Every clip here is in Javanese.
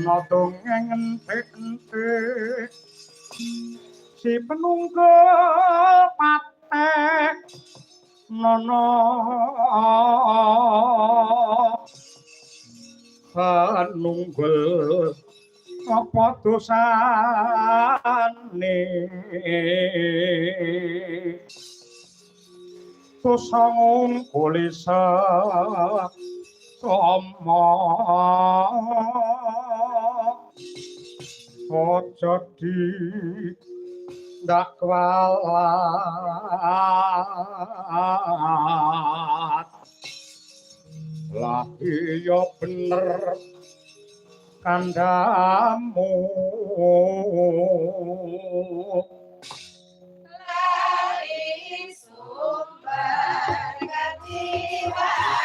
ana dongeng entik-entik si penunggal patek nono penunggal apa dosane dosa ngulisa sama aja di ndak kualat lah iya bener kandamu lari sumber ketiwasa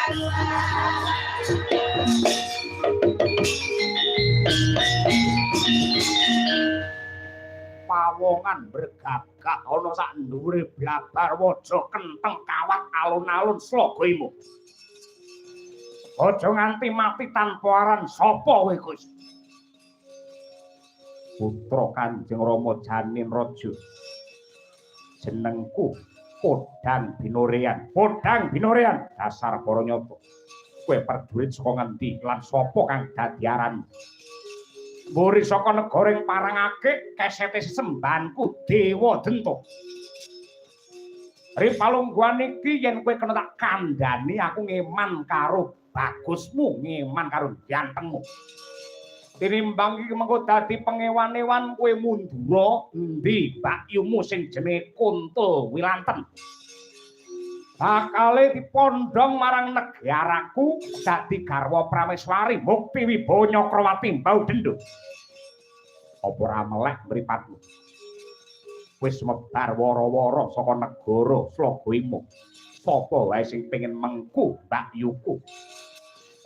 pawongan bergagak ana sak ndhuwure blabar waja kenteng kawat alun-alun slogamu aja nganti mati tanpa aran sapa kowe Gus putra Kanjeng Rama Janin Raja jenengku Podang Binorean dasar para nyata kowe perduit saka ngendi lan sapa kang dadi aran mburi saka negara ing Parangake kesete sembanku Dewa Dento Ripalungguhan iki yen kowe kena tak kandhani aku ngeman karo bagusmu ngeman karo gantengmu tinimbang iki mengko dadi pengewan-ewan kowe mundura endi bakyumu sing jenenge Kuntul Wilanten bakale dipondhong marang negaraku dadi garwa Prameswari Mukti Wibawa Nyakrawati Mbau Dendho apa ora melek mripatmu wis mebar wara-wara saka negara Slagawima sapa wae sing pengin mengku mbakyuku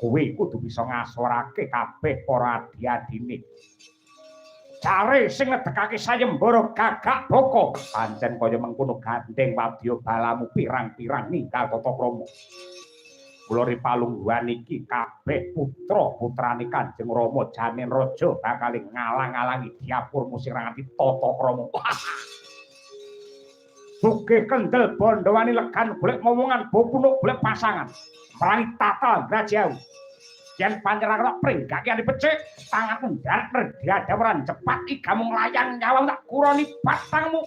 kowe kudu bisa ngasorake kabeh para adi-adine care sing ngedekake sayembara gagak boko pancen kaya mengkono gandeng wadya balamu pirang-pirang ninggal tata krama kula Ripalungguhan iki kabeh putra-putrane Kanjeng Rama Janin Raja bakal ngalang-alangi diapurmu sing nganti tata krama Sugih kendel bondo wani legan golek momongan bopunuk golek pasangan merangi tata grajau yen panjenengan tak pringgake ati becik tanganmu ndarep diadawaran cepat igamu nglayang nyawang tak kuroni batangmu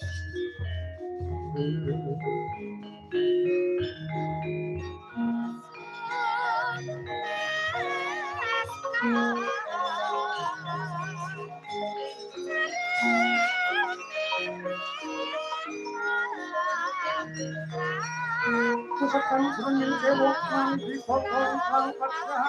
Kusakan jeneng dewa kang dipotong kang pecah